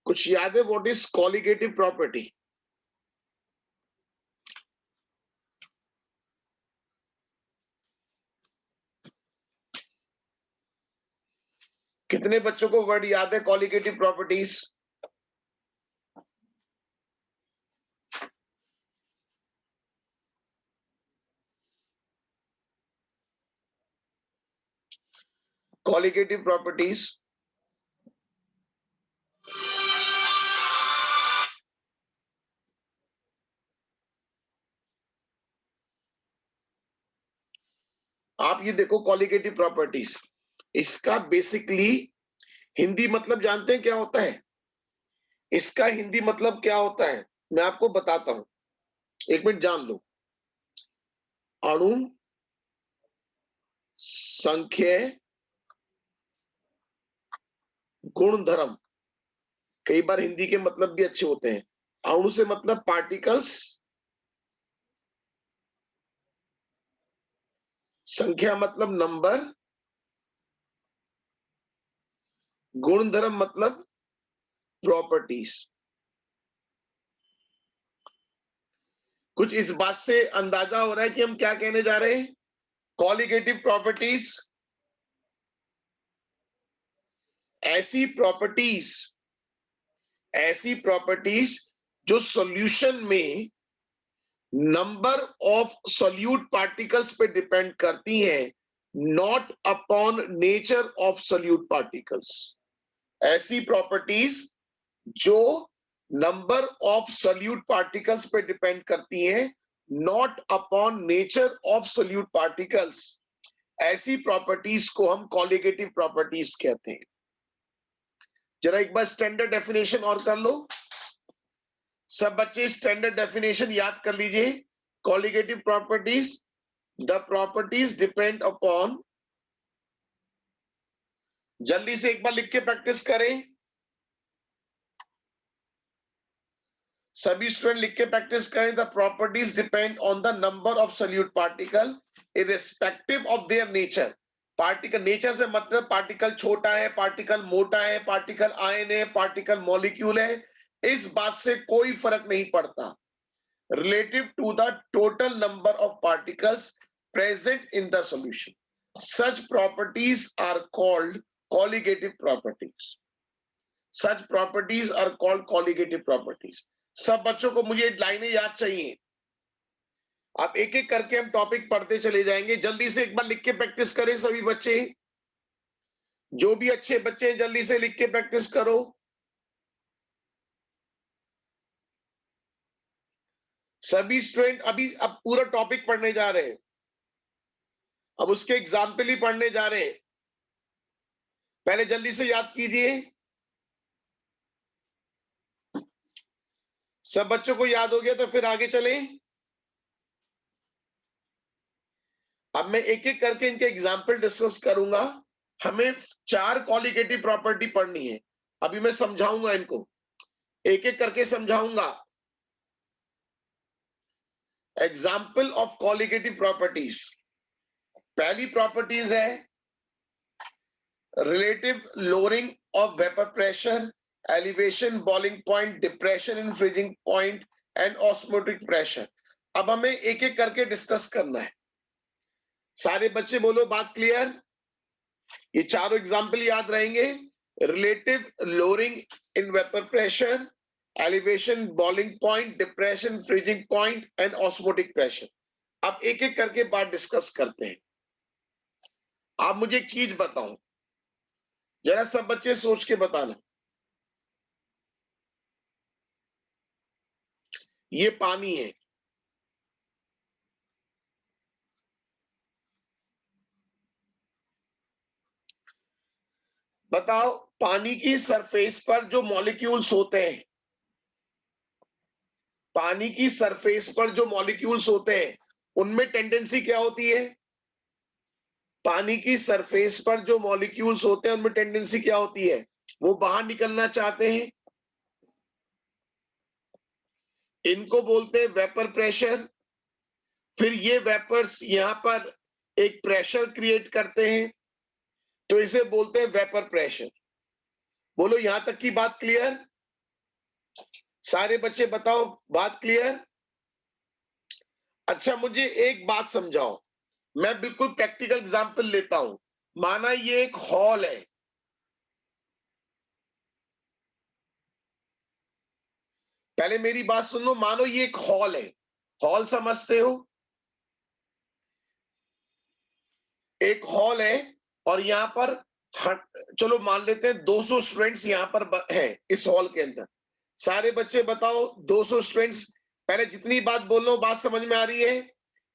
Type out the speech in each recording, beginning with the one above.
कुछ याद है व्हाट इज कॉलिगेटिव प्रॉपर्टी? कितने बच्चों को वर्ड याद है कॉलिगेटिव प्रॉपर्टीज? कॉलिगेटिव प्रॉपर्टीज आप ये देखो, कॉलिगेटिव प्रॉपर्टीज, इसका बेसिकली हिंदी मतलब जानते हैं क्या होता है? इसका हिंदी मतलब क्या होता है मैं आपको बताता हूं, एक मिनट जान लो। अणु संख्य गुणधर्म, कई बार हिंदी के मतलब भी अच्छे होते हैं। अणु से मतलब पार्टिकल्स, संख्या मतलब नंबर, गुणधर्म मतलब प्रॉपर्टीज। कुछ इस बात से अंदाजा हो रहा है कि हम क्या कहने जा रहे हैं? कॉलिगेटिव प्रॉपर्टीज ऐसी प्रॉपर्टीज, ऐसी प्रॉपर्टीज जो सॉल्यूशन में नंबर ऑफ सोल्यूट पार्टिकल्स पे डिपेंड करती हैं, not upon nature of solute particles. ऐसी प्रॉपर्टीज जो नंबर ऑफ सोल्यूट पार्टिकल्स पे डिपेंड करती हैं, not upon nature of solute particles, ऐसी प्रॉपर्टीज को हम कॉलिगेटिव प्रॉपर्टीज कहते हैं। जरा एक बार स्टैंडर्ड डेफिनेशन और कर लो सब बच्चे, स्टैंडर्ड डेफिनेशन याद कर लीजिए। Colligative properties, the properties depend upon, जल्दी से एक बार लिख के प्रैक्टिस करें, सभी स्टूडेंट लिख के प्रैक्टिस करें। The properties depend on the number of solute particle irrespective of their nature. Particle nature से मतलब पार्टिकल छोटा है, पार्टिकल मोटा है, पार्टिकल आयन है, पार्टिकल मॉलिक्यूल है, इस बात से कोई फर्क नहीं पड़ता। Relative to the total number of particles present in the solution. Such properties are called colligative properties. Such properties are called colligative properties. सब बच्चों को मुझे लाइनें याद चाहिए। आप एक एक करके हम टॉपिक पढ़ते चले जाएंगे। जल्दी से एक बार लिख के प्रैक्टिस करें सभी बच्चे, जो भी अच्छे बच्चे हैं जल्दी से लिख के प्रैक्टिस करो। सभी स्टूडेंट अभी अब पूरा टॉपिक पढ़ने जा रहे हैं, अब उसके एग्जाम्पल ही पढ़ने जा रहे हैं। पहले जल्दी से याद कीजिए। सब बच्चों को याद हो गया तो फिर आगे चलें। अब मैं एक एक करके इनके एग्जाम्पल डिस्कस करूंगा। हमें 4 कॉलिगेटिव प्रॉपर्टी पढ़नी है। अभी मैं समझाऊंगा इनको, एक एक करके समझाऊंगा। एग्जाम्पल ऑफ कॉलिगेटिव प्रॉपर्टीज, पहली प्रॉपर्टीज है relative lowering of vapour pressure, elevation, boiling point, depression in freezing point and osmotic pressure. अब हमें एक एक करके डिस्कस करना है। सारे बच्चे बोलो, बात क्लियर? ये चारों एग्जाम्पल याद रहेंगे। Relative lowering in vapour pressure, elevation, boiling point, depression, freezing point and osmotic pressure. अब एक एक करके बात डिस्कस करते हैं। आप मुझे एक चीज बताओ, जरा सब बच्चे सोच के बताना। ये पानी है, बताओ पानी की सरफेस पर जो मॉलिक्यूल्स होते हैं, पानी की सरफेस पर जो मॉलिक्यूल्स होते हैं उनमें टेंडेंसी क्या होती है? पानी की सरफेस पर जो मॉलिक्यूल्स होते हैं उनमें टेंडेंसी क्या होती है? वो बाहर निकलना चाहते हैं। इनको बोलते हैं वेपर प्रेशर। फिर ये वेपर्स यहां पर एक प्रेशर क्रिएट करते हैं, तो इसे बोलते हैं वेपर प्रेशर। बोलो, यहां तक की बात क्लियर? सारे बच्चे बताओ, बात क्लियर? अच्छा, मुझे एक बात समझाओ, मैं बिल्कुल प्रैक्टिकल एग्जांपल लेता हूं। माना ये एक हॉल है, पहले मेरी बात सुन लो। मानो ये एक हॉल है, हॉल समझते हो? एक हॉल है और यहाँ पर चलो मान लेते हैं 200 स्टूडेंट्स यहाँ पर हैं इस हॉल के अंदर। सारे बच्चे बताओ, 200 स्टूडेंट्स, पहले जितनी बात बोल रहा हूं बात समझ में आ रही है?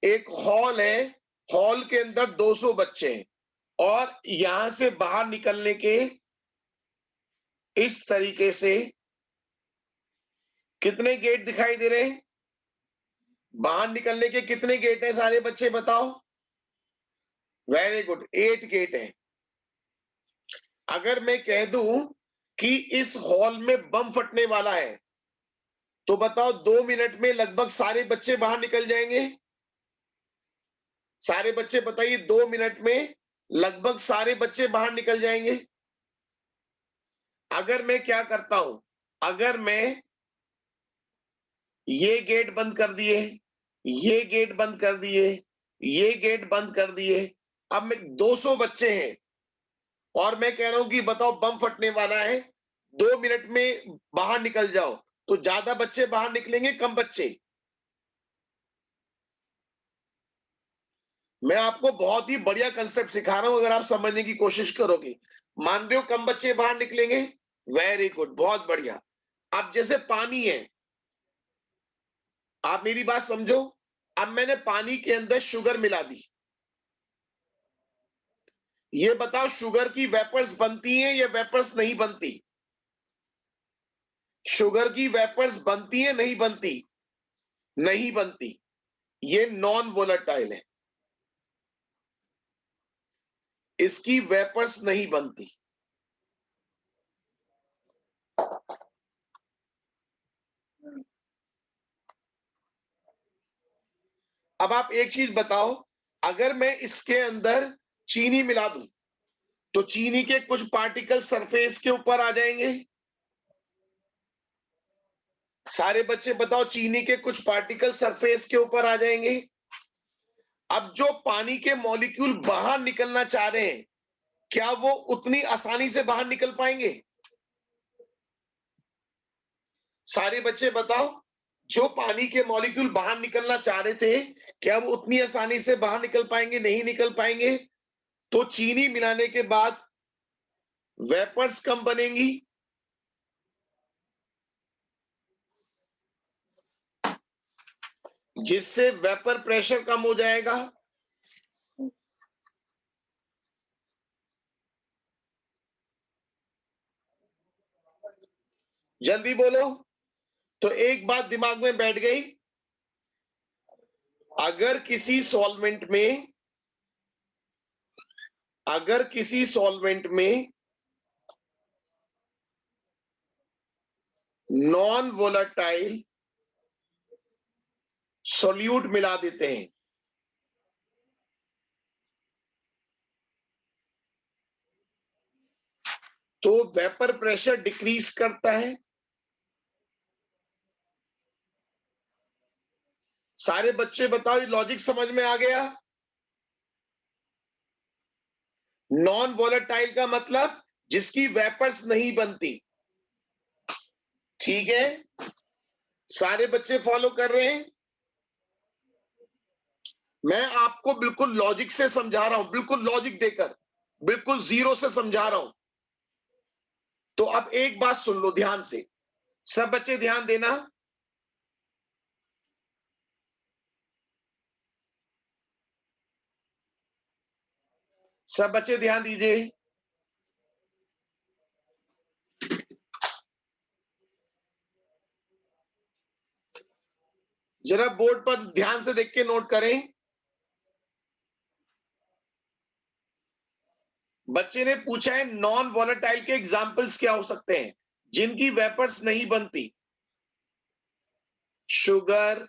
एक हॉल है, हॉल के अंदर 200 बच्चे हैं और यहां से बाहर निकलने के इस तरीके से कितने गेट दिखाई दे रहे हैं? बाहर निकलने के कितने गेट हैं सारे बच्चे बताओ? वेरी गुड, 8 गेट हैं। अगर मैं कह दूं कि इस हॉल में बम फटने वाला है, तो बताओ 2 मिनट में लगभग सारे बच्चे बाहर निकल जाएंगे? सारे बच्चे बताइए, 2 मिनट में लगभग सारे बच्चे बाहर निकल जाएंगे? अगर मैं क्या करता हूं, अगर मैं ये गेट बंद कर दिए, ये गेट बंद कर दिए, ये गेट बंद कर दिए, अब मैं 200 बच्चे हैं और मैं कह रहा हूं कि बताओ बम फटने वाला है, 2 मिनट में बाहर निकल जाओ, तो ज्यादा बच्चे बाहर निकलेंगे, कम बच्चे? मैं आपको बहुत ही बढ़िया कंसेप्ट सिखा रहा हूं, अगर आप समझने की कोशिश करोगे। मान रहे हो कम बच्चे बाहर निकलेंगे? वेरी गुड, बहुत बढ़िया। अब जैसे पानी है, आप मेरी बात समझो। अब मैंने पानी के अंदर शुगर मिला दी, ये बताओ शुगर की वेपर्स बनती हैं या वेपर्स नहीं बनती? शुगर की वेपर्स बनती है नहीं बनती? नहीं बनती, ये नॉन वोलेटाइल है, इसकी वेपर्स नहीं बनती। अब आप एक चीज बताओ, अगर मैं इसके अंदर चीनी मिला दूं, तो चीनी के कुछ पार्टिकल सरफेस के ऊपर आ जाएंगे? सारे बच्चे बताओ, चीनी के कुछ पार्टिकल सरफेस के ऊपर आ जाएंगे? अब जो पानी के मॉलिक्यूल बाहर निकलना चाह रहे हैं, क्या वो उतनी आसानी से बाहर निकल पाएंगे? सारे बच्चे बताओ, जो पानी के मॉलिक्यूल बाहर निकलना चाह रहे थे, क्या वो उतनी आसानी से बाहर निकल पाएंगे? नहीं निकल पाएंगे। तो चीनी मिलाने के बाद वेपर्स कम बनेंगी, जिससे वेपर प्रेशर कम हो जाएगा। जल्दी बोलो। तो एक बात दिमाग में बैठ गई, अगर किसी सॉल्वेंट में, अगर किसी सॉल्वेंट में नॉन वोलेटाइल सॉल्यूट मिला देते हैं, तो वेपर प्रेशर डिक्रीज करता है। सारे बच्चे बताओ, ये लॉजिक समझ में आ गया? नॉन वोलेटाइल का मतलब जिसकी वेपर्स नहीं बनती, ठीक है? सारे बच्चे फॉलो कर रहे हैं? मैं आपको बिल्कुल लॉजिक से समझा रहा हूं, बिल्कुल लॉजिक देकर, बिल्कुल जीरो से समझा रहा हूं। तो अब एक बात सुन लो ध्यान से, सब बच्चे ध्यान देना। सब बच्चे ध्यान दीजिए। जरा बोर्ड पर ध्यान से देख के नोट करें। बच्चे ने पूछा है नॉन वॉलेटाइल के एग्जाम्पल्स क्या हो सकते हैं जिनकी वेपर्स नहीं बनती? Sugar,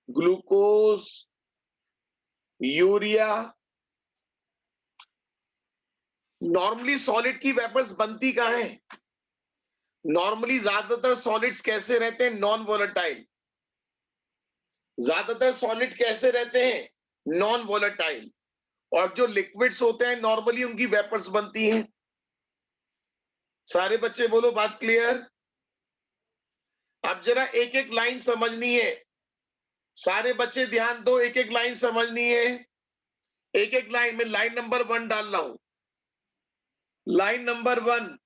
glucose, urea. Normally solid की वेपर्स बनती कहां है? नॉर्मली ज्यादातर सॉलिड्स कैसे रहते हैं? Non volatile. ज्यादातर सॉलिड कैसे रहते हैं? Non volatile. और जो लिक्विड्स होते हैं नॉर्मली उनकी वेपर्स बनती हैं। सारे बच्चे बोलो, बात क्लियर? अब जरा एक एक लाइन समझनी है। सारे बच्चे ध्यान दो, एक एक लाइन समझनी है। एक एक लाइन में लाइन नंबर 1 डाल रहा हूं। लाइन नंबर 1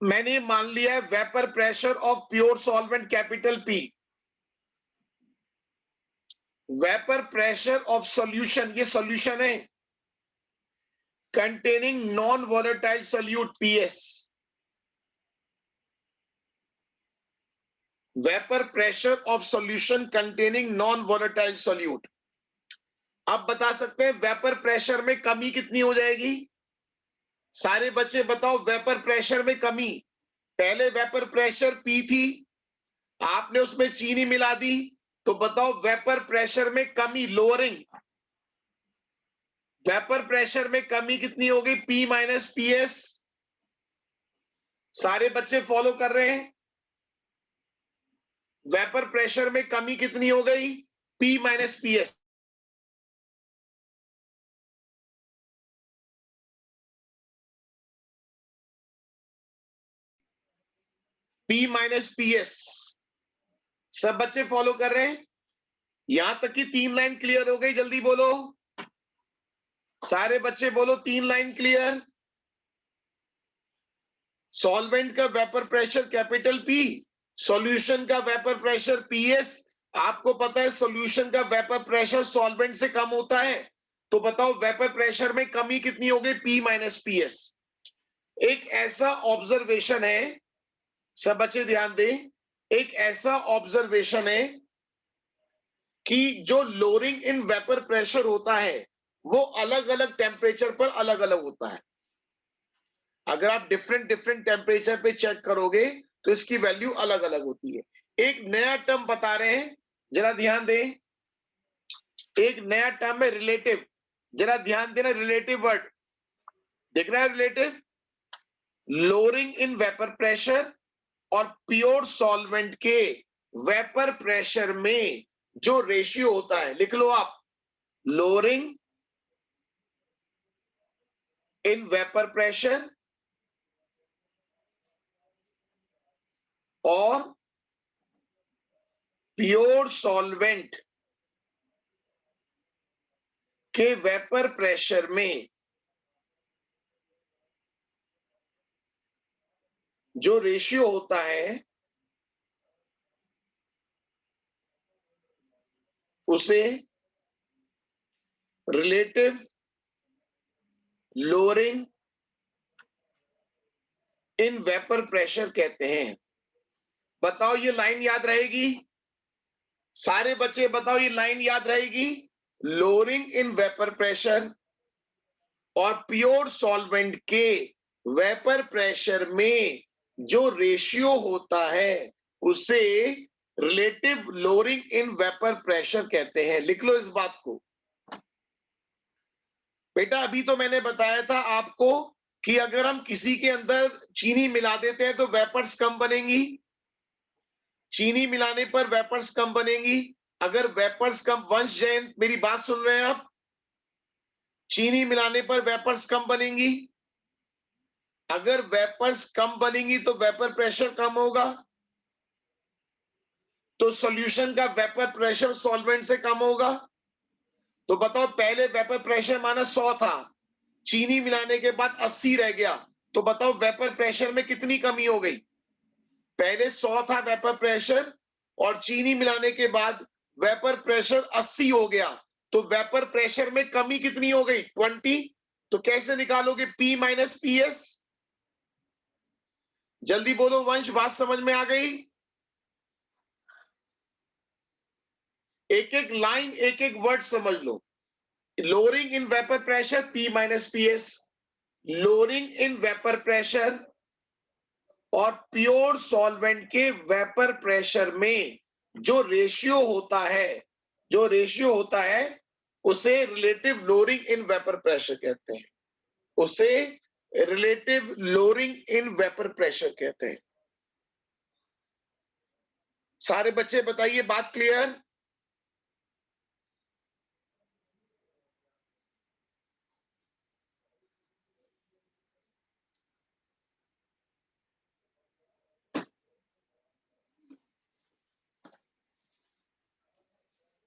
मैंने मान लिया है vapour pressure of pure solvent capital P. Vapour pressure of solution, ये सॉल्यूशन है, containing non volatile solute PS. Vapour pressure of solution containing non volatile solute. अब बता सकते हैं वेपर प्रेशर में कमी कितनी हो जाएगी? सारे बच्चे बताओ, वेपर प्रेशर में कमी। पहले वेपर प्रेशर पी थी, आपने उसमें चीनी मिला दी, तो बताओ वेपर प्रेशर में कमी, लोअरिंग। वेपर प्रेशर में कमी कितनी हो गई? P minus PS. सारे बच्चे फॉलो कर रहे हैं? वेपर प्रेशर में कमी कितनी हो गई? P minus PS. P minus PS. सब बच्चे फॉलो कर रहे हैं? यहां तक कि 3 लाइन क्लियर हो गई? जल्दी बोलो, सारे बच्चे बोलो, 3 लाइन क्लियर। सॉल्वेंट का vapour pressure capital P, solution का वेपर प्रेशर पीएस। आपको पता है सॉल्यूशन का वेपर प्रेशर सॉल्वेंट से कम होता है, तो बताओ वेपर प्रेशर में कमी कितनी हो गई? P minus PS. एक ऐसा ऑब्जर्वेशन है, सब बच्चे ध्यान दें, एक ऐसा ऑब्जर्वेशन है कि जो लोअरिंग इन वेपर प्रेशर होता है वो अलग अलग टेम्परेचर पर अलग अलग होता है। अगर आप डिफरेंट डिफरेंट टेम्परेचर पे चेक करोगे तो इसकी वैल्यू अलग अलग होती है। एक नया टर्म बता रहे हैं, जरा ध्यान दें। एक नया टर्म है रिलेटिव, जरा ध्यान देना, रिलेटिव वर्ड दिख रहा है? Relative, lowering in vapour pressure और प्योर सॉल्वेंट के वेपर प्रेशर में जो रेशियो होता है, लिख लो आप, लोअरिंग इन वेपर प्रेशर और प्योर सॉल्वेंट के वेपर प्रेशर में जो रेशियो होता है उसे relative lowering in vapour pressure कहते हैं। बताओ ये लाइन याद रहेगी? सारे बच्चे बताओ ये लाइन याद रहेगी? लोअरिंग इन वेपर प्रेशर और प्योर सॉल्वेंट के वेपर प्रेशर में जो रेशियो होता है उसे relative lowering in vapour pressure कहते हैं। लिख लो इस बात को। बेटा अभी तो मैंने बताया था आपको कि अगर हम किसी के अंदर चीनी मिला देते हैं तो वेपर्स कम बनेंगी। चीनी मिलाने पर वेपर्स कम बनेंगी। अगर वेपर्स कम, वंश जैन मेरी बात सुन रहे हैं आप? चीनी मिलाने पर वेपर्स कम बनेंगी। अगर वेपर्स कम बनेंगी तो वेपर प्रेशर कम होगा, तो सॉल्यूशन का वेपर प्रेशर सॉल्वेंट से कम होगा। तो बताओ पहले वेपर प्रेशर माना 100 था, चीनी मिलाने के बाद 80 रह गया, तो बताओ वेपर प्रेशर में कितनी कमी हो गई? पहले 100 था वेपर प्रेशर और चीनी मिलाने के बाद वेपर प्रेशर 80 हो गया, तो वेपर प्रेशर में कमी कितनी हो गई? 20। तो कैसे निकालोगे? P minus PS. जल्दी बोलो वंश, बात समझ में आ गई? एक एक लाइन, एक एक वर्ड समझ लो। Lowering in vapour pressure P minus PS, lowering in vapour pressure और प्योर सॉल्वेंट के वेपर प्रेशर में जो रेशियो होता है, जो रेशियो होता है उसे relative lowering in vapour pressure कहते हैं। उसे relative lowering in vapour pressure कहते हैं। सारे बच्चे बताइए, बात क्लियर?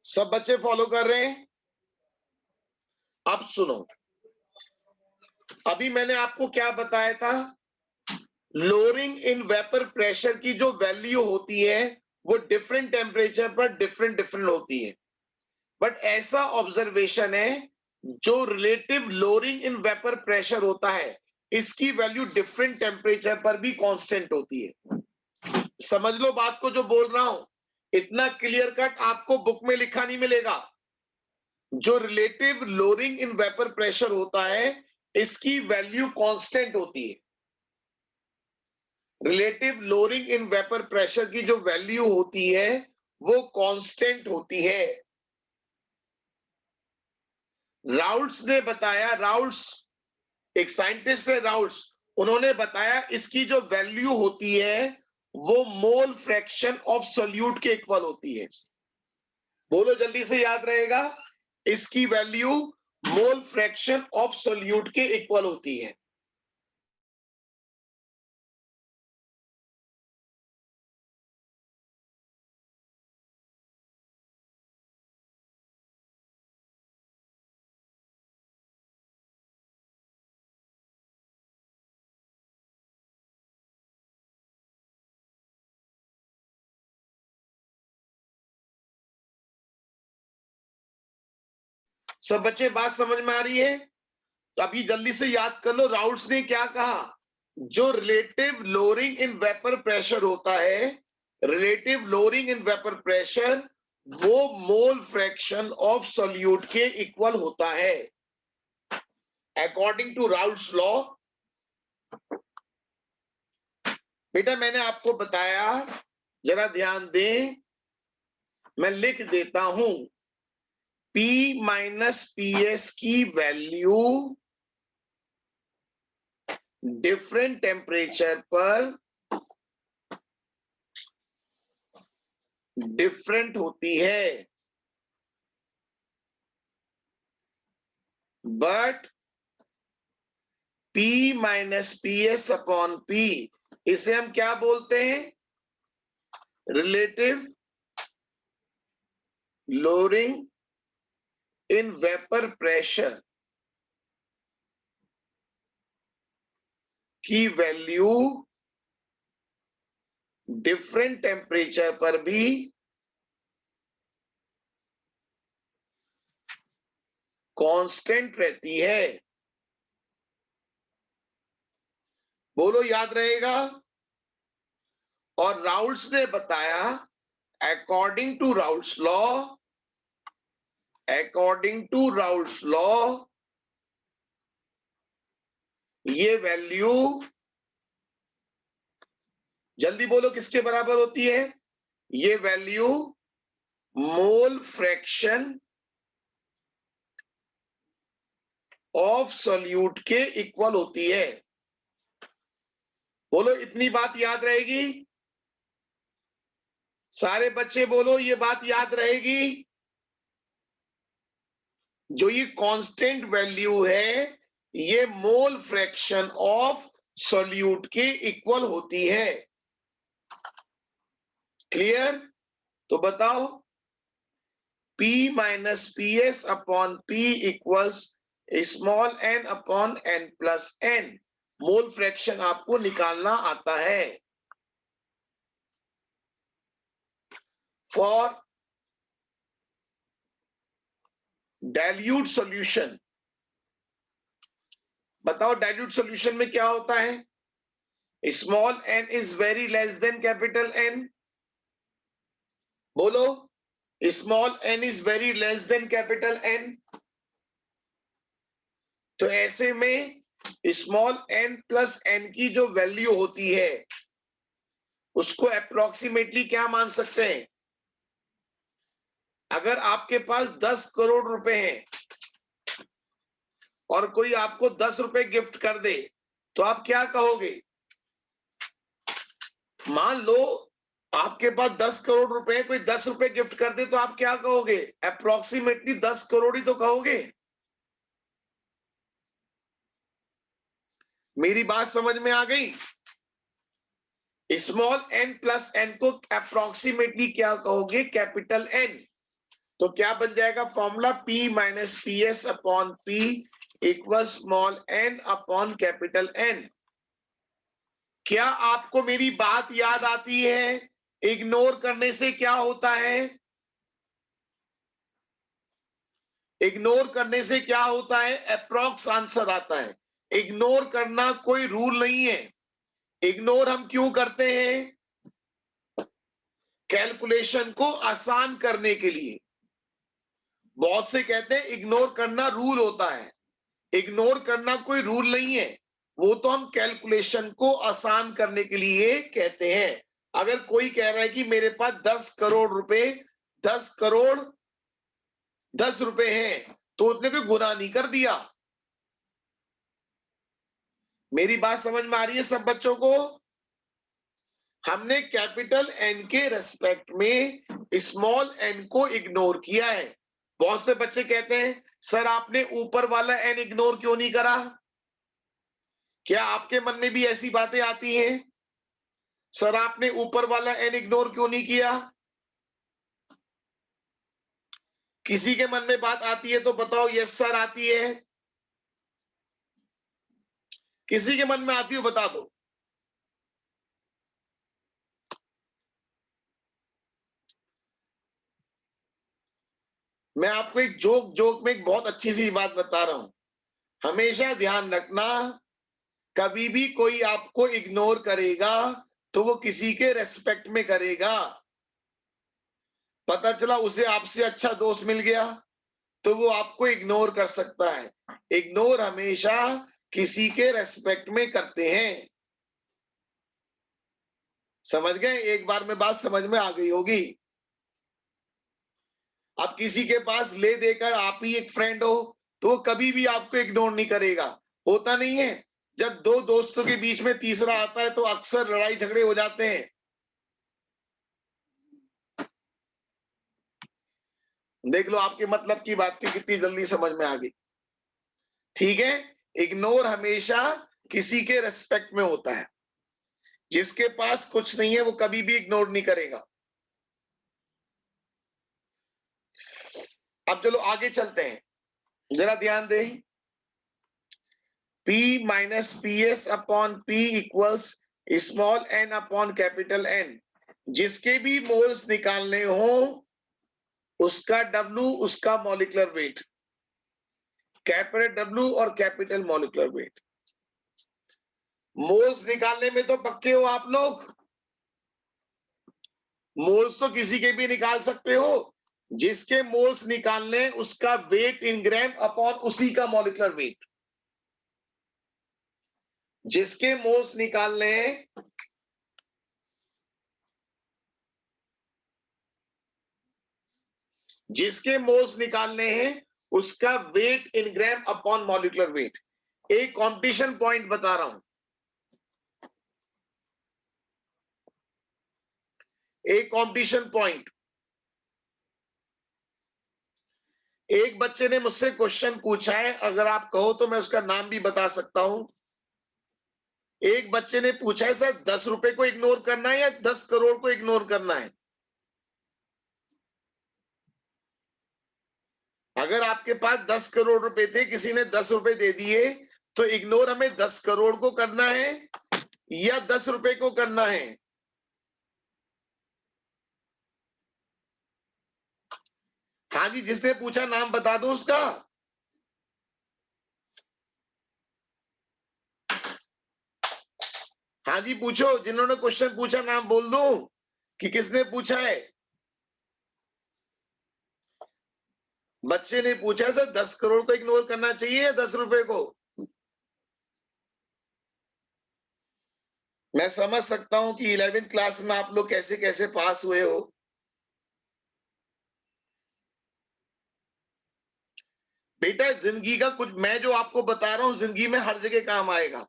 सब बच्चे फॉलो कर रहे हैं? अब सुनो, अभी मैंने आपको क्या बताया था? लोअरिंग इन वेपर प्रेशर की जो वैल्यू होती है वो डिफरेंट टेम्परेचर पर डिफरेंट डिफरेंट होती है, बट ऐसा ऑब्जर्वेशन है जो relative lowering in vapour pressure होता है इसकी वैल्यू डिफरेंट टेम्परेचर पर भी कांस्टेंट होती है। समझ लो बात को जो बोल रहा हूं, इतना क्लियर कट आपको बुक में लिखा नहीं मिलेगा। जो relative lowering in vapour pressure होता है इसकी वैल्यू कांस्टेंट होती है। Relative lowering in vapour pressure की जो वैल्यू होती है वो कांस्टेंट होती है। राउल्ट्स ने बताया, राउल्ट्स एक साइंटिस्ट है, राउल्ट्स, उन्होंने बताया इसकी जो वैल्यू होती है वो मोल फ्रैक्शन ऑफ सोल्यूट के इक्वल होती है। बोलो जल्दी से, याद रहेगा, इसकी value mole fraction of solute के इक्वल होती है। सब बच्चे बात समझ में आ रही है? तो अभी जल्दी से याद कर लो, राउल्ट्स ने क्या कहा? जो relative lowering in vapour pressure होता है, relative lowering in vapour pressure वो मोल फ्रैक्शन ऑफ सोल्यूट के इक्वल होता है अकॉर्डिंग टू राउल्ट्स लॉ। बेटा मैंने आपको बताया, जरा ध्यान दें, मैं लिख देता हूं, P माइनस पी एस की वैल्यू डिफरेंट टेम्परेचर पर डिफरेंट होती है, but P minus P S upon P, इसे हम क्या बोलते हैं? Relative lowering in vapour pressure की वैल्यू डिफरेंट टेम्परेचर पर भी कांस्टेंट रहती है। बोलो याद रहेगा? और राउल्ट्स ने बताया according to Raoult's law, according to Raoult's law ये वैल्यू, जल्दी बोलो, किसके बराबर होती है? ये value mole fraction of solute के इक्वल होती है। बोलो इतनी बात याद रहेगी? सारे बच्चे बोलो ये बात याद रहेगी? जो ये कांस्टेंट वैल्यू है ये मोल फ्रैक्शन ऑफ सोल्यूट के इक्वल होती है। क्लियर? तो बताओ, P minus P S upon P equals small n upon n plus n। Mole fraction आपको निकालना आता है। फॉर डाइल्यूट सॉल्यूशन, बताओ डाइल्यूट सॉल्यूशन में क्या होता है? Small n is very less than capital N। बोलो, small n is very less than capital N। तो ऐसे में स्मॉल n प्लस n की जो वैल्यू होती है उसको अप्रोक्सीमेटली क्या मान सकते हैं? अगर आपके पास 10 करोड़ रुपए हैं और कोई आपको 10 रुपए गिफ्ट कर दे तो आप क्या कहोगे? मान लो आपके पास 10 करोड़ रुपए, कोई 10 रुपए गिफ्ट कर दे तो आप क्या कहोगे? अप्रोक्सीमेटली 10 करोड़ ही तो कहोगे। मेरी बात समझ में आ गई? स्मॉल एन प्लस एन को अप्रोक्सीमेटली क्या कहोगे? Capital N. तो क्या बन जाएगा formula? P minus P S upon P equal small N upon capital N. क्या आपको मेरी बात याद आती है? इग्नोर करने से क्या होता है? इग्नोर करने से क्या होता है? अप्रॉक्स आंसर आता है। इग्नोर करना कोई रूल नहीं है। इग्नोर हम क्यों करते हैं? कैलकुलेशन को आसान करने के लिए। बहुत से कहते हैं इग्नोर करना रूल होता है। इग्नोर करना कोई रूल नहीं है, वो तो हम कैलकुलेशन को आसान करने के लिए कहते हैं। अगर कोई कह रहा है कि मेरे पास 10 करोड़ रुपए, 10 करोड़ 10 रुपए हैं, तो उसने कोई गुनाह नहीं कर दिया। मेरी बात समझ में आ रही है सब बच्चों को? हमने कैपिटल एन के रेस्पेक्ट में स्मॉल एन को इग्नोर किया है। बहुत से बच्चे कहते हैं सर आपने ऊपर वाला एन इग्नोर क्यों नहीं करा? क्या आपके मन में भी ऐसी बातें आती हैं? सर आपने ऊपर वाला एन इग्नोर क्यों नहीं किया? किसी के मन में बात आती है तो बताओ यस सर आती है। किसी के मन में आती हो बता दो। मैं आपको एक जोक जोक में एक बहुत अच्छी सी बात बता रहा हूं। हमेशा ध्यान रखना, कभी भी कोई आपको इग्नोर करेगा तो वो किसी के रेस्पेक्ट में करेगा। पता चला उसे आपसे अच्छा दोस्त मिल गया तो वो आपको इग्नोर कर सकता है। इग्नोर हमेशा किसी के रेस्पेक्ट में करते हैं। समझ गए? एक बार में बात समझ में आ गई होगी। अब किसी के पास ले देकर आप ही एक फ्रेंड हो तो वो कभी भी आपको इग्नोर नहीं करेगा। होता नहीं है? जब दो दोस्तों के बीच में तीसरा आता है तो अक्सर लड़ाई झगड़े हो जाते हैं। देख लो आपके मतलब की बात की कितनी जल्दी समझ में आ गई। ठीक है? इग्नोर हमेशा किसी के रेस्पेक्ट में होता है। जिसके पास कुछ नहीं है वो कभी भी इग्नोर नहीं करेगा। अब चलो आगे चलते हैं, जरा ध्यान दें। P minus P S upon P equals small N upon capital N. जिसके भी मोल्स निकालने हो उसका W उसका मॉलिक्यूलर वेट, कैपिटल W और कैपिटल मॉलिक्यूलर वेट। मोल्स निकालने में तो पक्के हो आप लोग? मोल्स तो किसी के भी निकाल सकते हो। जिसके मोल्स निकालने उसका वेट इन ग्राम अपॉन उसी का मॉलिक्यूलर वेट। जिसके मोल्स निकालने जिसके मोल्स निकालने हैं उसका वेट इन ग्राम अपॉन मॉलिक्यूलर वेट। एक कंपटीशन पॉइंट बता रहा हूं। एक कंपटीशन पॉइंट। एक बच्चे ने मुझसे क्वेश्चन पूछा है, अगर आप कहो तो मैं उसका नाम भी बता सकता हूं। एक बच्चे ने पूछा है सर 10 रुपए को इग्नोर करना है या 10 करोड़ को इग्नोर करना है? अगर आपके पास 10 करोड़ रुपए थे, किसी ने 10 रुपए दे दिए, तो इग्नोर हमें 10 करोड़ को करना है या 10 रुपए को करना है? हाँ जी, जिसने पूछा नाम बता दो उसका। हाँ जी पूछो, जिन्होंने क्वेश्चन पूछा नाम बोल दो कि किसने पूछा है। बच्चे ने पूछा सर 10 करोड़ को इग्नोर करना चाहिए या 10 रुपए को? मैं समझ सकता हूं कि 11th क्लास में आप लोग कैसे कैसे पास हुए हो। बेटा जिंदगी का कुछ मैं जो आपको बता रहा हूं जिंदगी में हर जगह काम आएगा।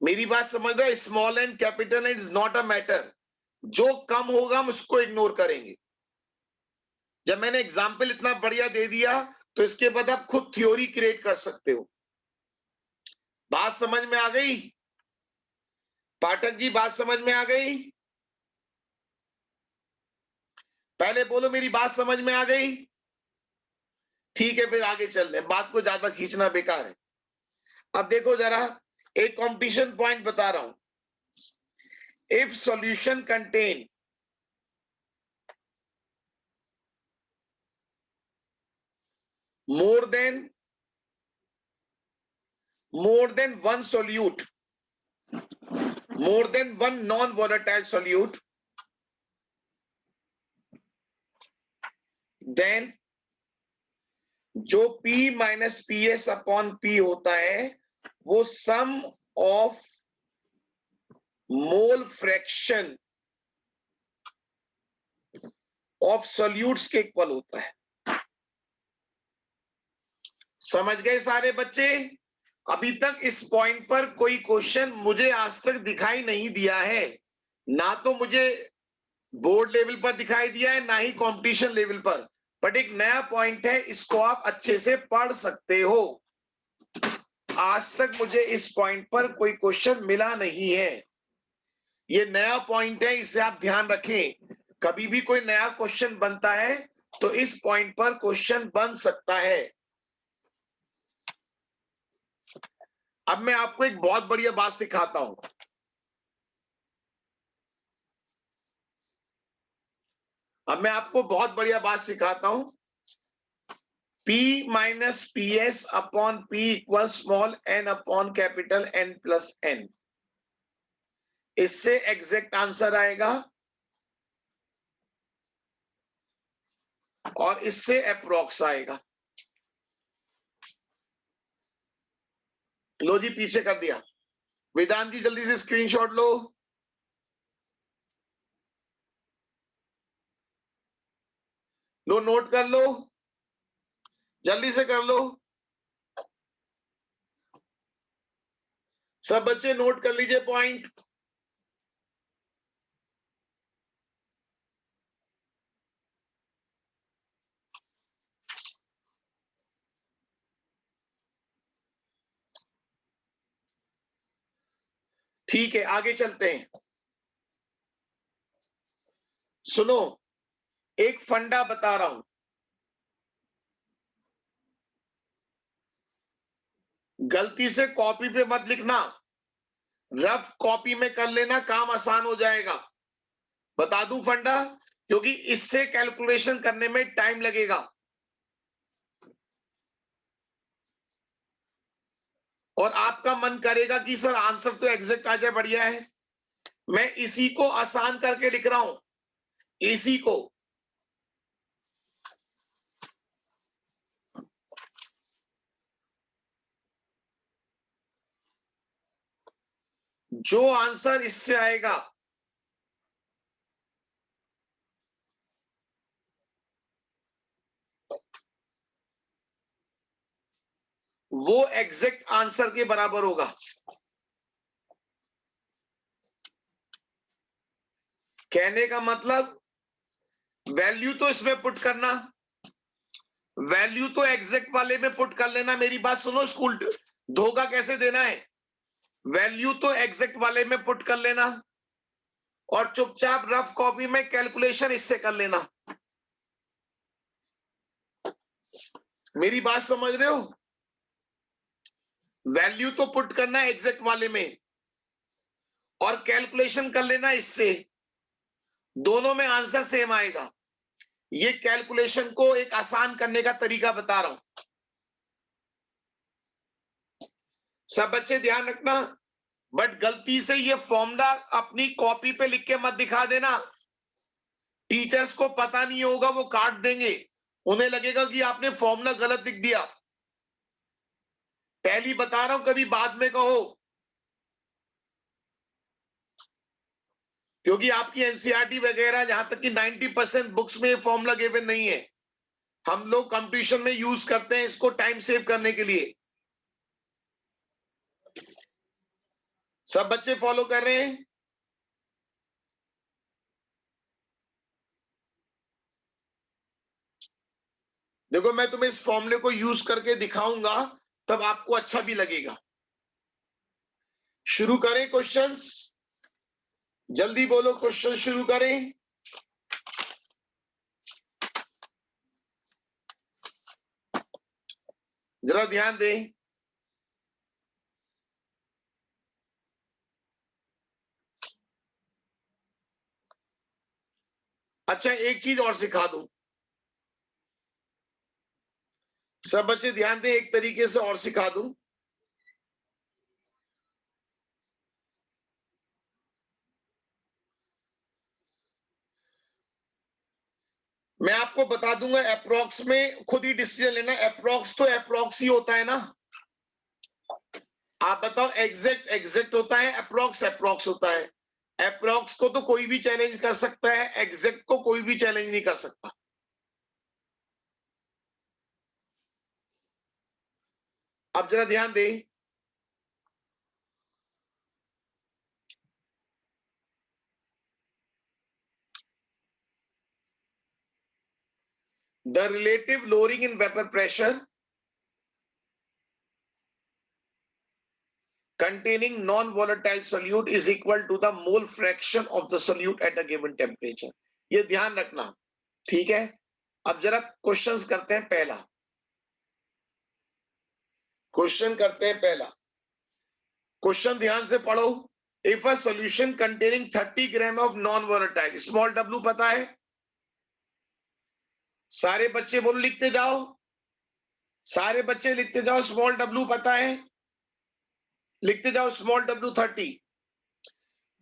मेरी बात समझ रहे? Small and capital is not a matter. जो कम होगा हम उसको इग्नोर करेंगे। जब मैंने एग्जाम्पल इतना बढ़िया दे दिया तो इसके बाद आप खुद थ्योरी क्रिएट कर सकते हो। बात समझ में आ गई? पाठक जी बात समझ में आ गई? पहले बोलो मेरी बात समझ में आ गई? ठीक है, फिर आगे चल रहे हैं, बात को ज्यादा खींचना बेकार है। अब देखो जरा, एक कंपटीशन पॉइंट बता रहा हूं। If solution contain more than one solute, more than one non-volatile solute, then जो P minus P S upon P होता है वो sum of mole fraction of solutes के इक्वल होता है। समझ गए सारे बच्चे? अभी तक इस पॉइंट पर कोई क्वेश्चन मुझे आज तक दिखाई नहीं दिया है, ना तो मुझे बोर्ड लेवल पर दिखाई दिया है, ना ही कंपटीशन लेवल पर। बट एक नया पॉइंट है, इसको आप अच्छे से पढ़ सकते हो। आज तक मुझे इस पॉइंट पर कोई क्वेश्चन मिला नहीं है, ये नया पॉइंट है, इसे आप ध्यान रखें। कभी भी कोई नया क्वेश्चन बनता है तो इस पॉइंट पर क्वेश्चन बन सकता है। अब मैं आपको एक बहुत बढ़िया बात सिखाता हूं। अब मैं आपको बहुत बढ़िया बात सिखाता हूं। P minus P S upon P equal small N upon capital N plus N, इससे एग्जैक्ट आंसर आएगा और इससे अप्रोक्स आएगा। लो जी, पीछे कर दिया। वेदांत जी जल्दी से स्क्रीनशॉट लो। लो, नोट कर लो, जल्दी से कर लो। सब बच्चे नोट कर लीजिए पॉइंट। ठीक है, आगे चलते हैं। सुनो, एक फंडा बता रहा हूं, गलती से कॉपी पे मत लिखना, रफ कॉपी में कर लेना, काम आसान हो जाएगा। बता दूं फंडा, क्योंकि इससे कैलकुलेशन करने में टाइम लगेगा और आपका मन करेगा कि सर आंसर तो एग्जैक्ट आ जाए, बढ़िया है। मैं इसी को आसान करके लिख रहा हूं, इसी को। जो आंसर इससे आएगा वो एग्जैक्ट आंसर के बराबर होगा। कहने का मतलब, वैल्यू तो इसमें पुट करना, वैल्यू तो एग्जैक्ट वाले में पुट कर लेना। मेरी बात सुनो, स्कूल धोखा कैसे देना है, वैल्यू तो एग्जैक्ट वाले में पुट कर लेना और चुपचाप रफ कॉपी में कैलकुलेशन इससे कर लेना। मेरी बात समझ रहे हो? वैल्यू तो पुट करना है एग्जैक्ट वाले में और कैलकुलेशन कर लेना इससे, दोनों में आंसर सेम आएगा। ये कैलकुलेशन को एक आसान करने का तरीका बता रहा हूं। सब बच्चे ध्यान रखना, बट गलती से ये फॉर्मूला अपनी कॉपी पे लिख के मत दिखा देना। टीचर्स को पता नहीं होगा, वो काट देंगे, उन्हें लगेगा कि आपने फॉर्मूला गलत लिख दिया। पहली बता रहा हूं, कभी बाद में कहो, क्योंकि आपकी एनसीईआरटी वगैरह जहां तक कि 90% बुक्स में फॉर्मूला गिवन नहीं है। हम लोग कंपटीशन में यूज करते हैं इसको टाइम सेव करने के लिए। सब बच्चे फॉलो कर रहे हैं? देखो मैं तुम्हें इस फॉर्मूले को यूज करके दिखाऊंगा, तब आपको अच्छा भी लगेगा। शुरू करें क्वेश्चंस? जल्दी बोलो, क्वेश्चन शुरू करें। जरा ध्यान दें। अच्छा, एक चीज और सिखा दूं, सब बच्चे ध्यान दें, एक तरीके से और सिखा दूं। मैं आपको बता दूंगा, अप्रोक्स में खुद ही डिसीजन लेना। अप्रोक्स तो अप्रोक्स ही होता है ना। आप बताओ, एग्जैक्ट एग्जैक्ट होता है, अप्रोक्स अप्रोक्स होता है। अप्रोक्स को तो कोई भी चैलेंज कर सकता है, एग्जैक्ट को कोई भी चैलेंज नहीं कर सकता। अब जरा ध्यान दें। The relative lowering in vapour pressure containing non-volatile solute is equal to the mole fraction of the solute at a given temperature। ये ध्यान रखना, ठीक है। अब जरा क्वेश्चंस करते हैं। पहला क्वेश्चन करते हैं। पहला क्वेश्चन ध्यान से पढ़ो। If a solution containing 30 gram of non volatile, small W पता है? सारे बच्चे बोलो, लिखते जाओ। सारे बच्चे लिखते जाओ, स्मॉल डब्ल्यू पता है? लिखते जाओ, स्मॉल डब्ल्यू 30।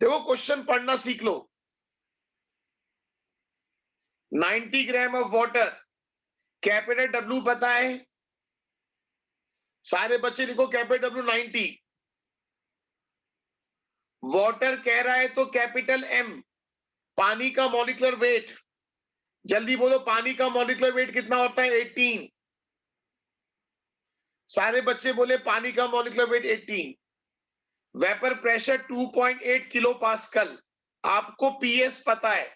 देखो क्वेश्चन पढ़ना सीख लो। 90 gram of water, capital W पता है? सारे बच्चे लिखो कैपिटल डब्ल्यू 90। वाटर कह रहा है तो कैपिटल एम। पानी का मॉलिक्यूलर वेट, जल्दी बोलो, पानी का मॉलिक्यूलर वेट कितना होता है? 18। सारे बच्चे बोले पानी का molecular weight 18। Vapour pressure 2.8 kilo pascal. आपको पीएस पता है,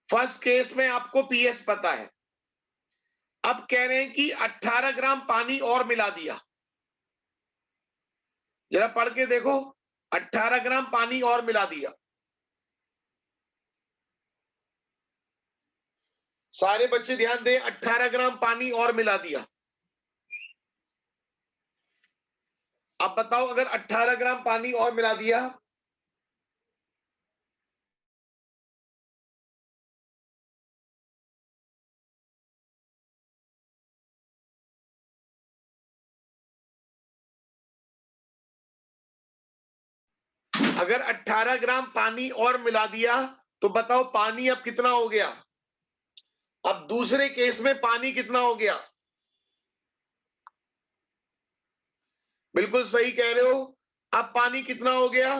फर्स्ट केस में आपको पीएस पता है। अब कह रहे हैं कि 18 ग्राम पानी और मिला दिया। जरा पढ़ के देखो, 18 ग्राम पानी और मिला दिया। सारे बच्चे ध्यान दें, 18 ग्राम पानी और मिला दिया। अब बताओ, अगर 18 ग्राम पानी और मिला दिया, अगर 18 ग्राम पानी और मिला दिया, तो बताओ पानी अब कितना हो गया? अब दूसरे केस में पानी कितना हो गया? बिल्कुल सही कह रहे हो। अब पानी कितना हो गया?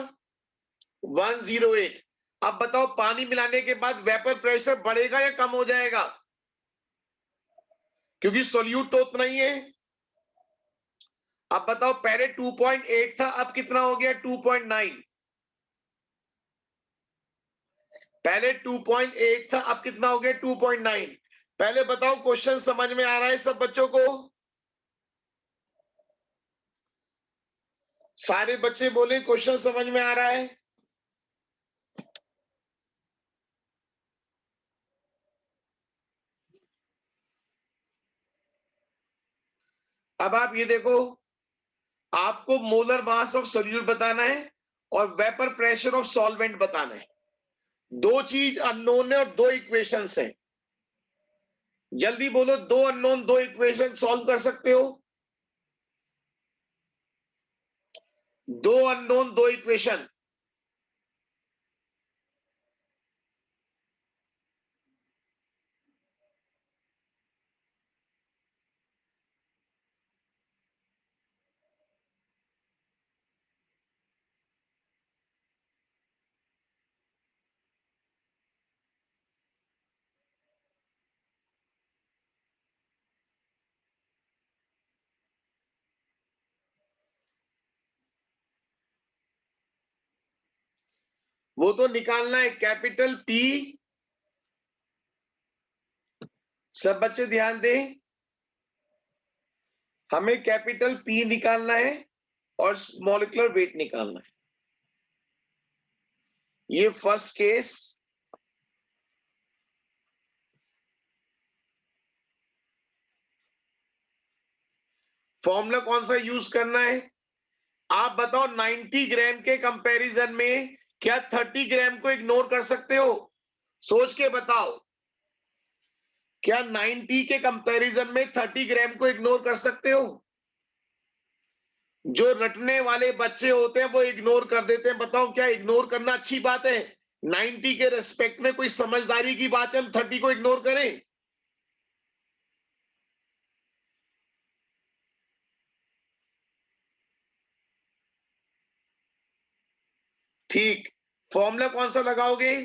108। अब बताओ, पानी मिलाने के बाद वेपर प्रेशर बढ़ेगा या कम हो जाएगा? क्योंकि सोल्यूट तो उतना ही है। अब बताओ, पहले 2.8 था, अब कितना हो गया? 2.9। पहले 2.8 था, अब कितना हो गया? 2.9। पहले बताओ, क्वेश्चन समझ में आ रहा है सब बच्चों को? सारे बच्चे बोले क्वेश्चन समझ में आ रहा है। अब आप ये देखो, आपको मोलर मास ऑफ सोल्यूट बताना है और वेपर प्रेशर ऑफ सॉल्वेंट बताना है। दो चीज अननोन है और दो इक्वेशंस है। जल्दी बोलो, दो अननोन दो इक्वेशन सॉल्व कर सकते हो? दो अननोन दो इक्वेशन। वो तो निकालना है, कैपिटल पी सब बच्चे ध्यान दें, हमें कैपिटल P निकालना है और मॉलिक्यूलर वेट निकालना है। ये फर्स्ट केस, फॉर्मूला कौन सा यूज करना है? आप बताओ 90 ग्राम के कंपैरिजन में क्या 30 ग्राम को इग्नोर कर सकते हो? सोच के बताओ, क्या 90 के कंपैरिजन में 30 ग्राम को इग्नोर कर सकते हो? जो रटने वाले बच्चे होते हैं वो इग्नोर कर देते हैं। बताओ क्या इग्नोर करना अच्छी बात है? 90 के रेस्पेक्ट में कोई समझदारी की बात है हम 30 को इग्नोर करें? ठीक, फॉर्मूला कौन सा लगाओगे?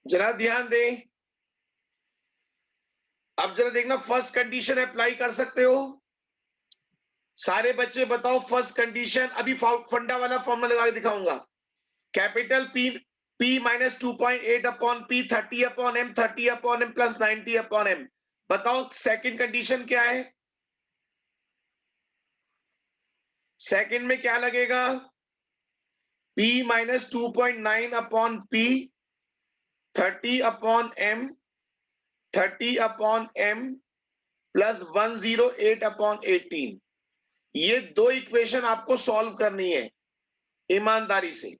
जरा ध्यान दें, अब जरा देखना, फर्स्ट कंडीशन अप्लाई कर सकते हो? सारे बच्चे बताओ फर्स्ट कंडीशन। अभी फंडा वाला फॉर्मूला लगा के दिखाऊंगा। Capital P minus 2.8 upon P, 30 upon M, 30 upon M plus 90 upon M। बताओ सेकंड कंडीशन क्या है? सेकंड में क्या लगेगा? P minus 2.9 upon P, 30 upon M, 30 upon M plus 108 upon 18। ये दो इक्वेशन आपको सॉल्व करनी है ईमानदारी से।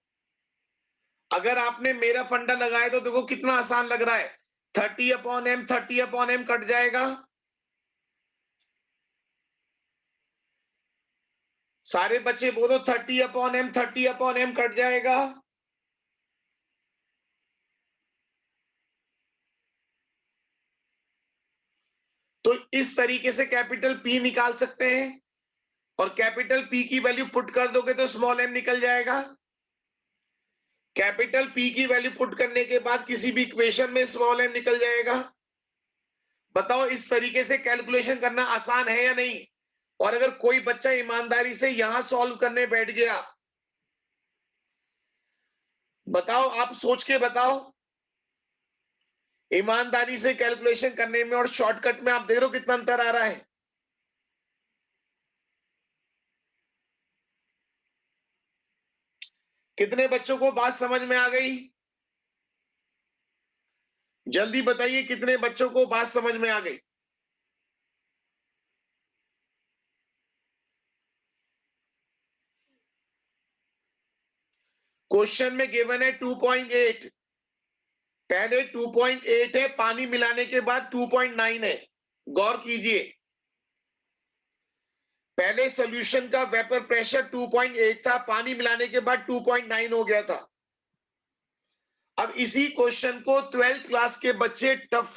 अगर आपने मेरा फंडा लगाया तो देखो कितना आसान लग रहा है। 30 upon M, 30 upon M cut जाएगा। सारे बच्चे बोलो 30 upon M, 30 upon M cut जाएगा। तो इस तरीके से कैपिटल P निकाल सकते हैं और कैपिटल P की वैल्यू पुट कर दोगे तो स्मॉल m निकल जाएगा। कैपिटल P की वैल्यू पुट करने के बाद किसी भी इक्वेशन में स्मॉल m निकल जाएगा। बताओ इस तरीके से कैलकुलेशन करना आसान है या नहीं? और अगर कोई बच्चा ईमानदारी से यहां सॉल्व करने बैठ गया, बताओ, आप सोच के बताओ, ईमानदारी से कैलकुलेशन करने में और शॉर्टकट में आप देख रहे हो कितना अंतर आ रहा है। कितने बच्चों को बात समझ में आ गई? जल्दी बताइए कितने बच्चों को बात समझ में आ गई? क्वेश्चन में गिवन है 2.8, पहले 2.8 है, पानी मिलाने के बाद 2.9 है। गौर कीजिए, पहले सॉल्यूशन का वेपर प्रेशर 2.8 था, पानी मिलाने के बाद 2.9 हो गया था। अब इसी क्वेश्चन को 12th क्लास के बच्चे टफ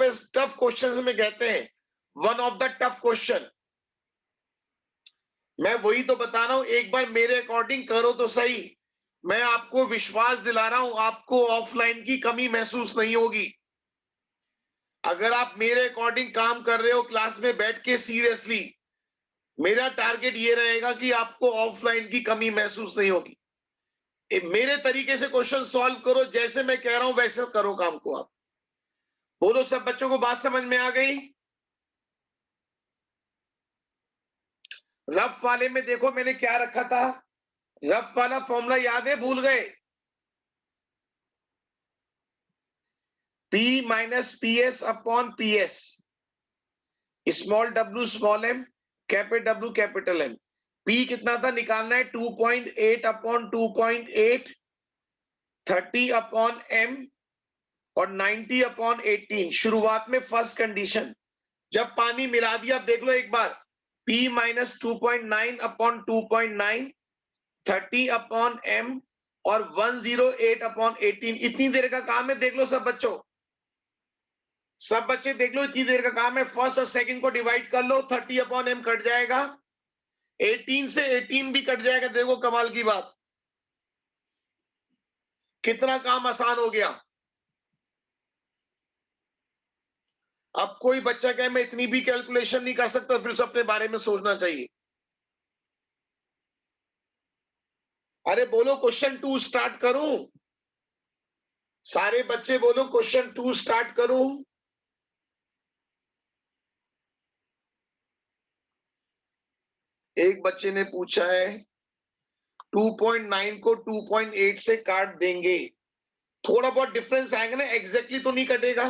क्वेश्चन में कहते हैं, one of the tough question. मैं वही तो बता रहा हूं, एक बार मेरे अकॉर्डिंग करो तो सही। मैं आपको विश्वास दिला रहा हूं, आपको ऑफलाइन की कमी महसूस नहीं होगी। अगर आप मेरे अकॉर्डिंग काम कर रहे हो क्लास में बैठ के सीरियसली, मेरा टारगेट ये रहेगा कि आपको ऑफलाइन की कमी महसूस नहीं होगी। मेरे तरीके से क्वेश्चन सॉल्व करो, जैसे मैं कह रहा हूं वैसे करो काम को आप। बोलो सब बच्चों को बात समझ में आ गई? रफ वाले में देखो मैंने क्या रखा था। रफ वाला फॉर्मूला याद है, भूल गए? P minus P S upon P S, small w small m, capital W capital M। P कितना था निकालना है? 2.8 अपॉन 2.8, 30 अपॉन M और 90/18 शुरुआत में फर्स्ट कंडीशन जब पानी मिला दिया, आप देख लो एक बार, P माइनस 2.9/2.9 30/m और 108/18 इतनी देर का काम है। देख लो सब बच्चों, सब बच्चे देख लो, इतनी देर का काम है। फर्स्ट और सेकंड को डिवाइड कर लो, 30/m कट जाएगा, 18 से 18 भी कट जाएगा। देखो कमाल की बात, कितना काम आसान हो गया। अब कोई बच्चा कहे मैं इतनी भी कैलकुलेशन नहीं कर सकता, फिर उसे अपने बारे में सोचना चाहिए। अरे बोलो क्वेश्चन 2 स्टार्ट करूं? सारे बच्चे बोलो क्वेश्चन 2 स्टार्ट करूं? एक बच्चे ने पूछा है 2.9 को 2.8 से काट देंगे, थोड़ा बहुत डिफरेंस आएगा ना, एग्जैक्टली तो नहीं कटेगा।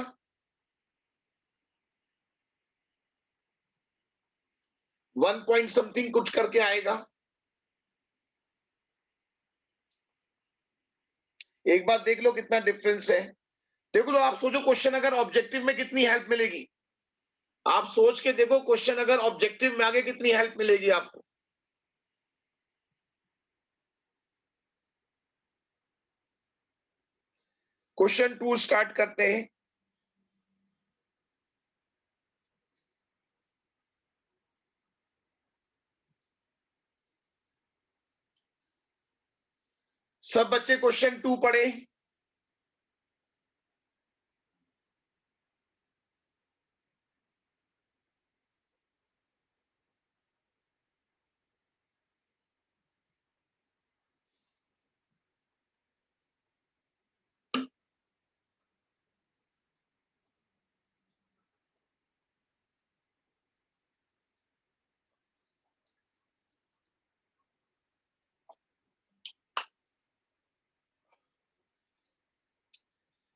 1 पॉइंट समथिंग कुछ करके आएगा। एक बार देख लो कितना डिफरेंस है। देखो लो, आप सोचो क्वेश्चन अगर ऑब्जेक्टिव में कितनी हेल्प मिलेगी। आप सोच के देखो क्वेश्चन अगर ऑब्जेक्टिव में आगे कितनी हेल्प मिलेगी आपको। क्वेश्चन 2 स्टार्ट करते हैं। सब बच्चे क्वेश्चन 2 पढ़े।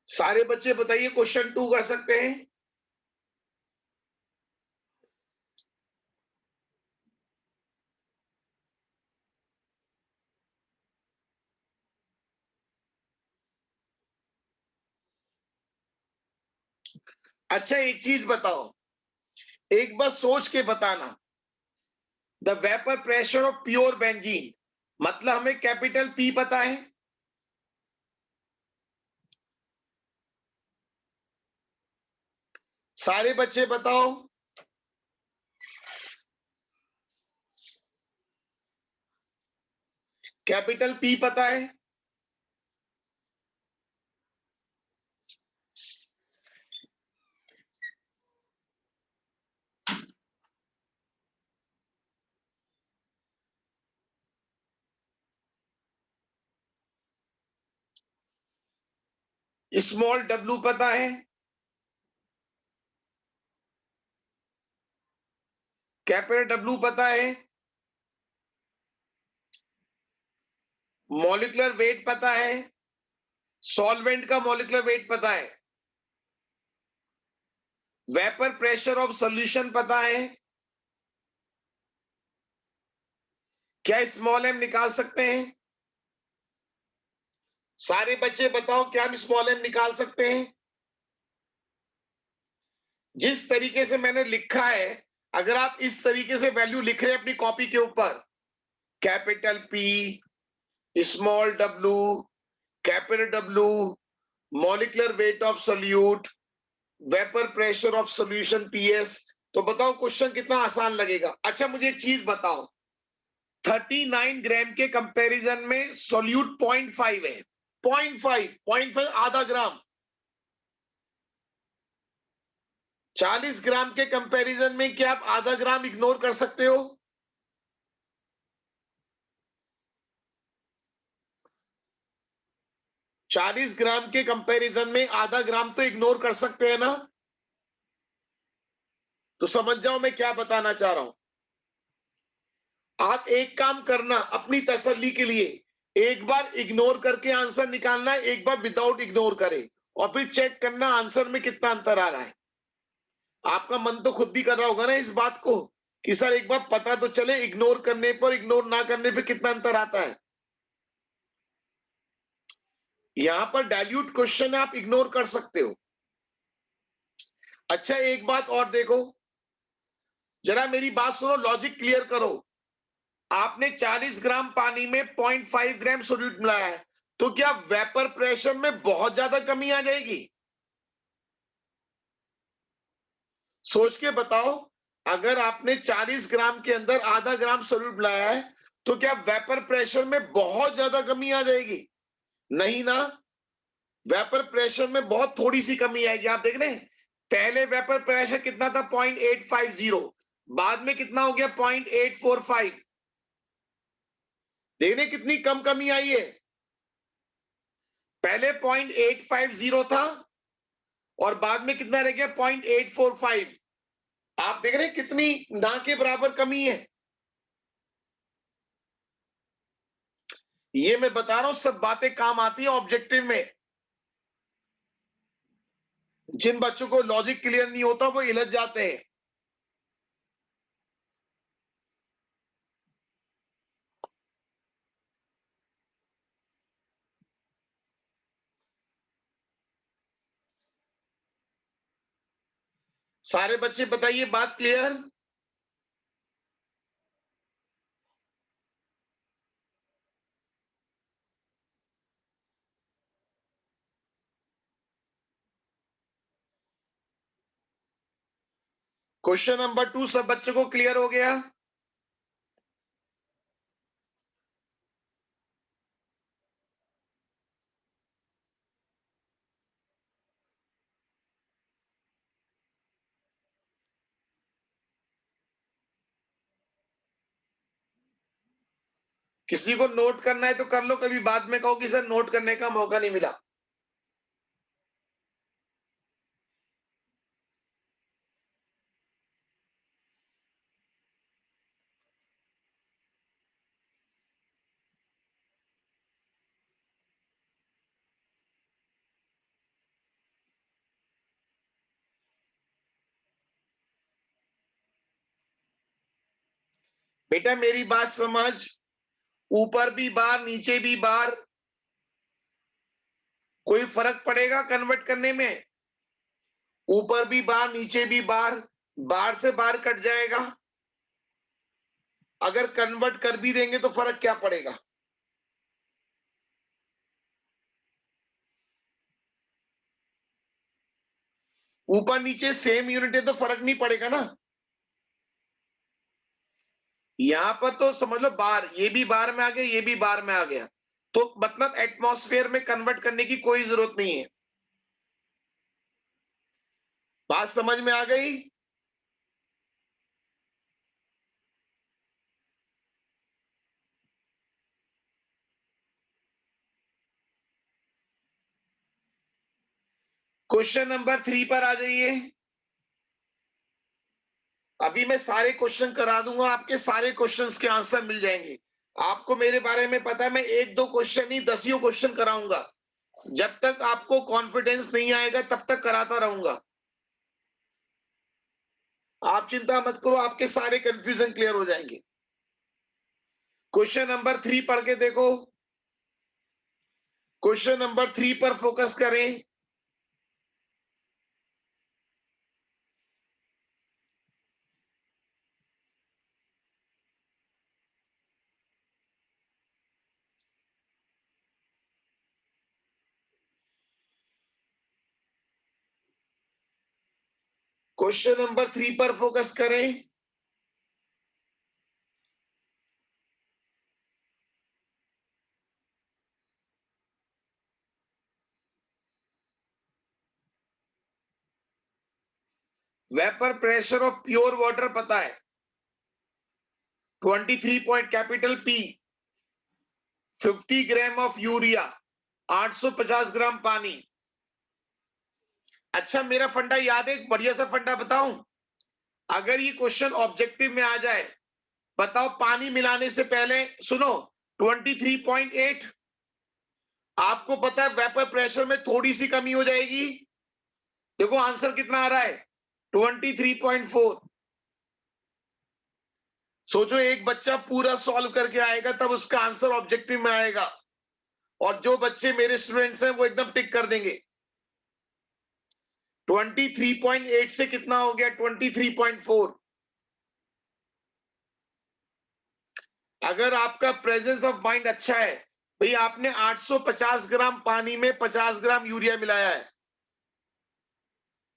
सारे बच्चे बताइए क्वेश्चन 2 कर सकते हैं? अच्छा एक चीज बताओ, एक बार सोच के बताना। The vapour pressure of pure benzene, मतलब हमें कैपिटल पी पता है। सारे बच्चे बताओ। कैपिटल पी पता है। स्मॉल डब्ल्यू पता है। कैपिटल डब्ल्यू पता है। मॉलिक्यूलर वेट पता है। सॉल्वेंट का मॉलिक्यूलर वेट पता है। वेपर प्रेशर ऑफ सॉल्यूशन पता है। क्या स्मॉल एम निकाल सकते हैं? सारे बच्चे बताओ, क्या हम स्मॉल एम निकाल सकते हैं? जिस तरीके से मैंने लिखा है, अगर आप इस तरीके से वैल्यू लिख रहे हैं अपनी कॉपी के ऊपर, capital P, small W, capital W, molecular weight of solute, vapour pressure of solution PS, तो बताओ क्वेश्चन कितना आसान लगेगा। अच्छा मुझे एक चीज बताओ, 39 ग्राम के कंपैरिजन में सोल्यूट 0.5 है। 0.5 आधा ग्राम। 40 ग्राम के कंपैरिजन में क्या आप आधा ग्राम इग्नोर कर सकते हो? 40 ग्राम के कंपैरिजन में आधा ग्राम तो इग्नोर कर सकते हैं ना? तो समझ जाओ मैं क्या बताना चाह रहा हूं। आप एक काम करना अपनी तसल्ली के लिए, एक बार इग्नोर करके आंसर निकालना, एक बार विदाउट इग्नोर करें, और फिर चेक करना आंसर में कितना अंतर आ रहा है। आपका मन तो खुद भी कर रहा होगा ना इस बात को कि सर एक बार पता तो चले, इग्नोर करने पर इग्नोर ना करने पे कितना अंतर आता है। यहां पर डाइल्यूट क्वेश्चन आप इग्नोर कर सकते हो। अच्छा एक बात और देखो, जरा मेरी बात सुनो, लॉजिक क्लियर करो। आपने 40 ग्राम पानी में 0.5 ग्राम सोल्यूट मिलाया है, तो क्या वेपर प्रेशर में बहुत ज्यादा कमी आ जाएगी? सोच के बताओ, अगर आपने 40 ग्राम के अंदर आधा ग्राम सोल्यूट मिलाया है, तो क्या वेपर प्रेशर में बहुत ज्यादा कमी आ जाएगी? नहीं ना। वेपर प्रेशर में बहुत थोड़ी सी कमी आएगी। आप देख रहे हैं, पहले वेपर प्रेशर कितना था? 0.850, बाद में कितना हो गया? 0.845। देख रहे हैं कितनी कम कमी आई है? पहले 0.850 था और बाद में कितना रह गया? 0.845। आप देख रहे हैं कितनी ना के बराबर कमी है। ये मैं बता रहा हूं, सब बातें काम आती है ऑब्जेक्टिव में। जिन बच्चों को लॉजिक क्लियर नहीं होता वो हिलत जाते हैं। सारे बच्चे बताइए, बात क्लियर? क्वेश्चन नंबर 2 सब बच्चों को क्लियर हो गया? किसी को नोट करना है तो कर लो, कभी बाद में कहो कि सर नोट करने का मौका नहीं मिला। बेटा मेरी बात समझ, ऊपर भी बार नीचे भी बार, कोई फर्क पड़ेगा कन्वर्ट करने में? ऊपर भी बार नीचे भी बार से बार कट जाएगा। अगर कन्वर्ट कर भी देंगे तो फर्क क्या पड़ेगा? ऊपर नीचे सेम यूनिट है तो फर्क नहीं पड़ेगा ना। यहां पर तो समझ लो बार, ये भी बार में आ गया, ये भी बार में आ गया, तो मतलब एटमॉस्फेयर में कन्वर्ट करने की कोई जरूरत नहीं है। बात समझ में आ गई? क्वेश्चन नंबर 3 पर आ जाइए। अभी मैं सारे क्वेश्चन करा दूंगा, आपके सारे क्वेश्चंस के आंसर मिल जाएंगे। आपको मेरे बारे में पता है, मैं एक दो क्वेश्चन नहीं दसियों क्वेश्चन कराऊंगा। जब तक आपको कॉन्फिडेंस नहीं आएगा तब तक कराता रहूंगा। आप चिंता मत करो, आपके सारे कंफ्यूजन क्लियर हो जाएंगे। क्वेश्चन नंबर 3 पढ़ के देखो। क्वेश्चन नंबर 3 पर फोकस करें। क्वेश्चन नंबर 3 पर फोकस करें। Vapour pressure of pure water पता है, 23 point capital P, 50 gram of urea, 850 ग्राम पानी। अच्छा मेरा फंडा याद है, एक बढ़िया सा फंडा बताऊं? अगर ये क्वेश्चन ऑब्जेक्टिव में आ जाए, बताओ पानी मिलाने से पहले, सुनो, 23.8, आपको पता है वेपर प्रेशर में थोड़ी सी कमी हो जाएगी। देखो आंसर कितना आ रहा है, 23.4। सोचो एक बच्चा पूरा सॉल्व करके आएगा तब उसका आंसर ऑब्जेक्टिव में आएगा। और जो बच्चे मेरे स्टूडेंट्स हैं वो एकदम टिक कर देंगे। 23.8 से कितना हो गया? 23.4। अगर आपका प्रेजेंस ऑफ माइंड अच्छा है, भाई आपने 850 ग्राम पानी में 50 ग्राम यूरिया मिलाया है,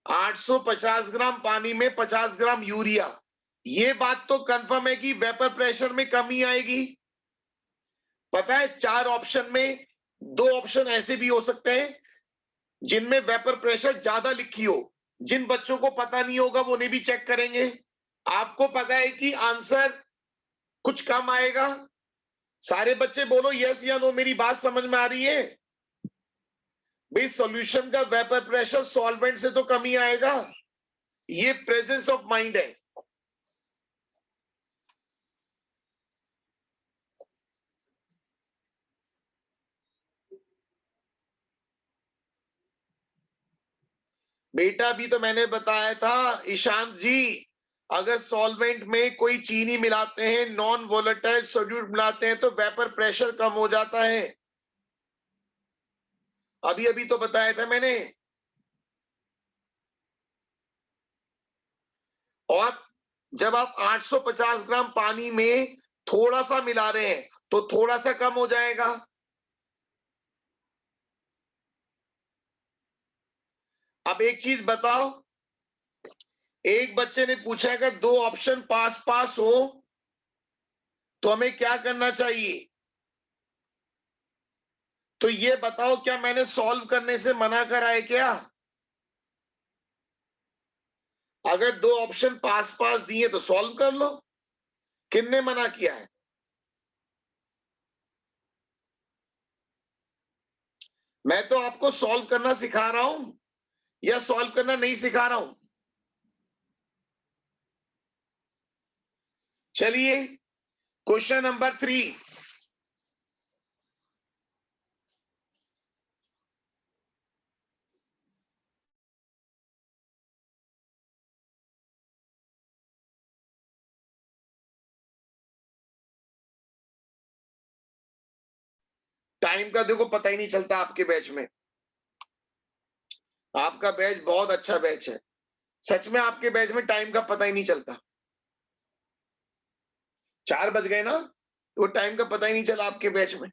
850 ग्राम पानी में 50 ग्राम यूरिया, ये बात तो कंफर्म है कि वेपर प्रेशर में कमी आएगी। पता है 4 ऑप्शन में 2 ऑप्शन ऐसे भी हो सकते हैं जिनमें वेपर प्रेशर ज्यादा लिखी हो। जिन बच्चों को पता नहीं होगा वो नहीं भी चेक करेंगे। आपको पता है कि आंसर कुछ कम आएगा। सारे बच्चे बोलो यस या नो, मेरी बात समझ में आ रही है? भाई सॉल्यूशन का वेपर प्रेशर सॉल्वेंट से तो कम ही आएगा। ये प्रेजेंस ऑफ माइंड है। बेटा भी तो मैंने बताया था ईशांत जी, अगर सॉल्वेंट में कोई चीनी मिलाते हैं, नॉन वोलेटाइल सोल्यूट मिलाते हैं तो वेपर प्रेशर कम हो जाता है। अभी अभी तो बताया था मैंने। और जब आप 850 ग्राम पानी में थोड़ा सा मिला रहे हैं तो थोड़ा सा कम हो जाएगा। अब एक चीज बताओ, एक बच्चे ने पूछा अगर 2 ऑप्शन पास पास हो तो हमें क्या करना चाहिए? तो ये बताओ क्या मैंने सॉल्व करने से मना करा है क्या? अगर 2 ऑप्शन पास पास दिए तो सॉल्व कर लो। किसने मना किया है? मैं तो आपको सॉल्व करना सिखा रहा हूं या सॉल्व करना नहीं सिखा रहा हूं? चलिए क्वेश्चन नंबर 3। टाइम का देखो पता ही नहीं चलता आपके बैच में। आपका बैच बहुत अच्छा बैच है। सच में आपके बैच में टाइम का पता ही नहीं चलता। 4 बज गए ना, तो टाइम का पता ही नहीं चला आपके बैच में।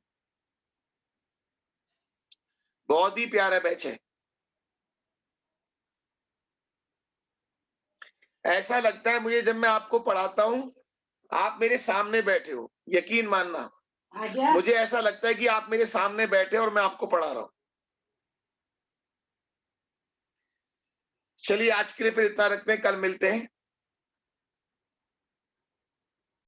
बहुत ही प्यारा बैच है। ऐसा लगता है मुझे जब मैं आपको पढ़ाता हूं, आप मेरे सामने बैठे हो। यकीन मानना, मुझे ऐसा लगता है कि आप मेरे सामने बैठे हो और मैं आपको पढ़ा रहा हूं। चलिए आज के लिए फिर इतना रखते हैं, कल मिलते हैं।